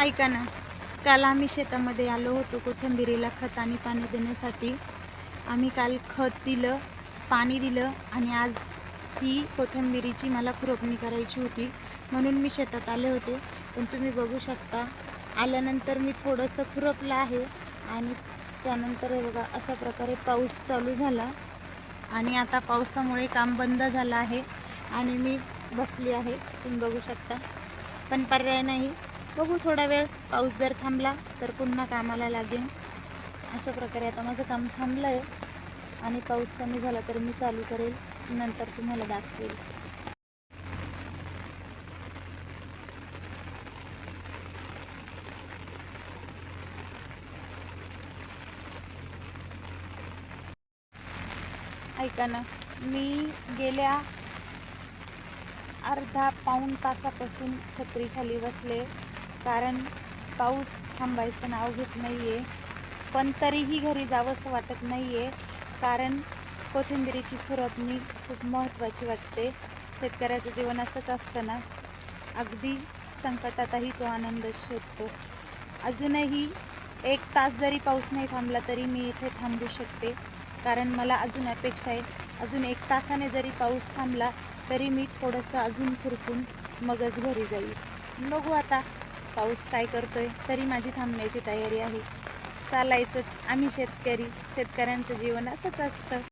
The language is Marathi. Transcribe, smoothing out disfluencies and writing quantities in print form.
ऐका ना, काल आम्ही शेतामध्ये आलो होतो कोथिंबिरीला खत आणि पाणी देण्यासाठी. आम्ही काल खत दिलं, पाणी दिलं आणि आज ती कोथिंबिरीची मला खुरपणी करायची होती म्हणून मी शेतात आले होते. पण तुम्ही बघू शकता, आल्यानंतर मी थोडंसं खुरपलं आहे आणि त्यानंतर हे बघा अशा प्रकारे पाऊस चालू झाला आणि आता पावसामुळे काम बंद झालं आहे आणि मी बसली आहे, तुम्ही बघू शकता. पण पर्याय नाही, बघू थोडा वेळ, पाऊस जर थांबला तर पुन्हा कामाला लागेन. अशा प्रकारे आता माझं काम थांबलं आहे आणि पाऊस कमी झाला तर मी चालू करेल, नंतर तुम्हाला दाखवेल. ऐका ना, मी गेल्या अर्धा पाऊण तासापासून छत्रीखाली बसले, कारण पाऊस थांबायचं नाव घेत नाही आहे. पण तरीही घरी जावंसं वाटत नाही आहे, कारण कोथिंबिरीची खुरपणी खूप महत्त्वाची वाटते. शेतकऱ्याचं जीवन असंच असतं ना, अगदी संकटातही तो आनंद शोधतो. अजूनही 1 तास जरी पाऊस नाही थांबला तरी मी इथे थांबू शकते, कारण मला अजून अपेक्षा आहे. अजून 1 तासाने जरी पाऊस थांबला तरी मी थोडंसं अजून खुरपून मगच घरी जाईल. बघू आता पाऊस काय करतोय, तरी माझी थांबण्याची तयारी आहे. चालायचंच, आम्ही शेतकऱ्यांचं जीवन असंच असतं.